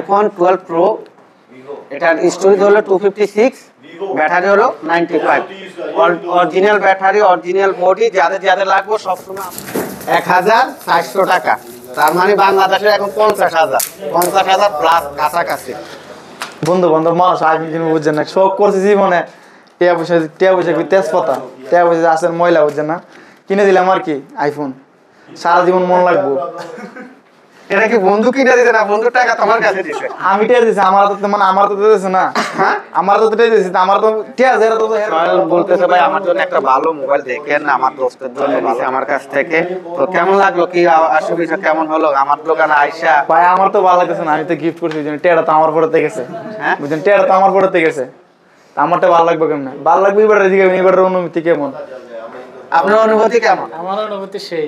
iPhone 12 Pro এটার storage হলো 256, battery হলো 95, অরিজিনাল ব্যাটারি, অরিজিনাল বডি। যাদের লাগবে সবসময় 1400 টাকা, তার মানে বাংলাদেশে এখন 50,000 প্লাস কাছাকাছি। বন্ধু বান্ধব মানুষ আইফোন কিনবো বুঝছেন না, শখ করছে জীবনে। টিয়া পয়সা তেজপাতা, টিয়া পয়সা আসেন ময়লা বুঝছেন না, কিনে দিলাম আর কি আইফোন, সারা জীবন মন লাগবো। এটা কি বন্ধু কিনে দিতে না, বন্ধুর টাকা তোমার কাছে দিছে? আমি টিয়া দিছি, আমার তো মানে আমার তো দিতেছে না, আমার তো টিয়া দিছি, আমার তো টিয়া যেটা তো বলতেছে ভাই আমার জন্য একটা ভালো মোবাইল দেখেন, আমার দোস্তের জন্য দিছে আমার কাছ থেকে। তো কেমন লাগলো, কি অসুবিধা কেমন হলো আমার দোকানে আইসা? ভাই আমার তো ভালো লাগতেছে না, আমি তো গিফট করছি বুঝছেন, টিয়াটা তো আমার পড়তে গেছে, হ্যাঁ বুঝছেন, টিয়াটা তো আমার পড়তে গেছে, আমারটা ভালো লাগবে কেমন? ভালো লাগবে এবার এবার অনুভূতি কেমন? আপনার অনুভূতি কেমন? আমার অনুভূতি সেই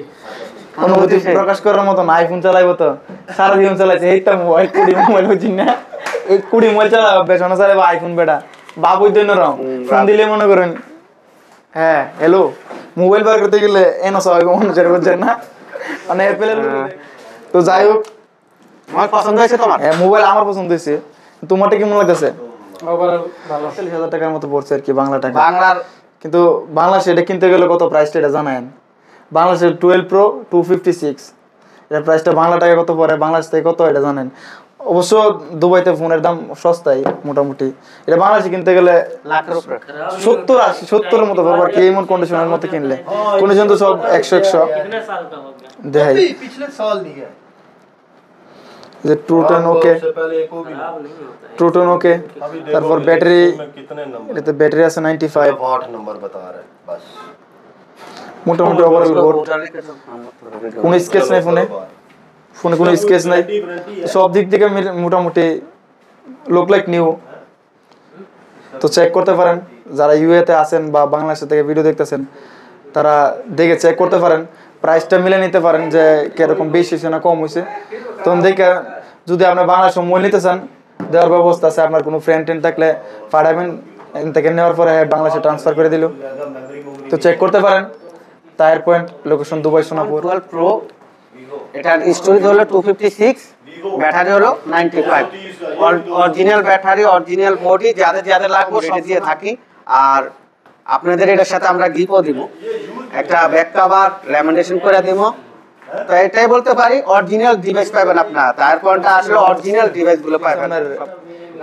অনুভূতি প্রকাশ করার মতো না। আইফোন চালাইবো তো সারা জীবন চালাইছে, এই তো মোবাইল 20 মোবাইল বুঝছি না, এই 20 মোবাইল চালাবো, বেসনা চালাবো আইফোন বেটা বাবুই দৈন্য রং ফোন দিলে মনে করেন হ্যাঁ হ্যালো মোবাইল বার করতে গেলে এনো সবাই মানুষের বুঝছেন না, মানে অ্যাপেলের। তো যাই হোক, আমার পছন্দ হয়েছে তোমার? হ্যাঁ মোবাইল আমার পছন্দ হয়েছে, তোমারটা কেমন লাগতেছে? ওভারঅল ভালো। 40,000 টাকার মতো পড়ছে আর কি বাংলা টাকা। বাংলার কিন্তু বাংলাদেশে এটা কিনতে গেলে কত প্রাইসটা এটা জানেন? বাংলাদেশের 12 Pro 256, এর প্রাইসটা বাংলা টাকা কত পড়ে, বাংলাদেশ থেকে কত এটা জানেন? অবশ্য দুবাইতে ফোনের দাম সস্তাই মোটামুটি, এটা বাংলাদেশে কিনতে গেলে লাখের উপরে 70-80-70-এর মতো পড়বে আর কি, এমন কন্ডিশনের মতো কিনলে। কন্ডিশন তো সব 100 দেখাই। যে ট্রুটন ওকে, ট্রুটন ওকে, তারপর ব্যাটারি, এটাতে ব্যাটারি আছে 95, नंबर बता रहा है बस। মোটামুটি ওভারঅল গুড। কোনো স্কেচ নাই ফোনে, ফোনে কোনো স্কেচ নাই, সব দিক থেকে মোটামুটি লুক লাইক নিউ। তো চেক করতে পারেন যারা ইউএতে আছেন বা বাংলাদেশ থেকে ভিডিও দেখতেছেন, তারা দেখে চেক করতে পারেন, প্রাইসটা মিলে নিতে পারেন যে কিরকম বেশি হয়েছে না কম হয়েছে। তখন দেখে যদি আপনি বাংলাদেশে মোবাইল নিতে চান, দেওয়ার ব্যবস্থা আছে। আপনার কোনো ফ্রেন্ড টেন্ড থাকলে পাঠাবেন, এখান থেকে নেওয়ার পরে বাংলাদেশে ট্রান্সফার করে দিল। তো চেক করতে পারেন। Tyre point, location Dubai Sonapur. 12 Pro এটার স্টোরেজ হলো 256, ব্যাটারি হলো 95, অরিজিনাল ব্যাটারি, অরিজিনাল বডি। যাদের লাগবে সেটা দিয়ে থাকি। আর আপনাদের এটার সাথে আমরা গিফটও দিব, একটা ব্যাক কভার ল্যামিনেশন করে দিব। তো এটাই বলতে পারি অরিজিনাল ডিভাইস পাবেন আপনারা, টায়ার পয়েন্টটা আসলে অরিজিনাল ডিভাইস গুলো পাবেন।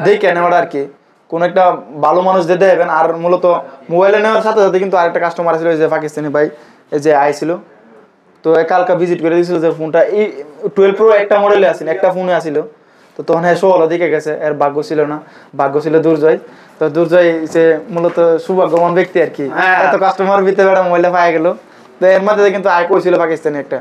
দেখে নেওয়াটা আর কি, কোন একটা ভালো মানুষ দিয়ে দেবেন। আর মূলত মোবাইলে নেওয়ার সাথে সাথে কিন্তু আরেকটা কাস্টমার ছিল, যে পাকিস্তানি ভাই, এই যে আইছিল, তো কালকে ভিজিট করে দিয়েছিল যে ফোনটা এই 12 Pro একটা মডেলে আসছিল, একটা ফোনে আসছিল। তো তখন হ্যাঁ ষোলো দিকে গেছে, এর ভাগ্য ছিল না, ভাগ্য ছিল দুর্জয়। তো দুর্জয় সে মূলত সৌভাগ্যবান ব্যক্তি আর কি, এত কাস্টমার ভিতরে একটা মোবাইলটা পাওয়া গেল। তো এর মধ্যে কিন্তু আয় করেছিল পাকিস্তানি একটা।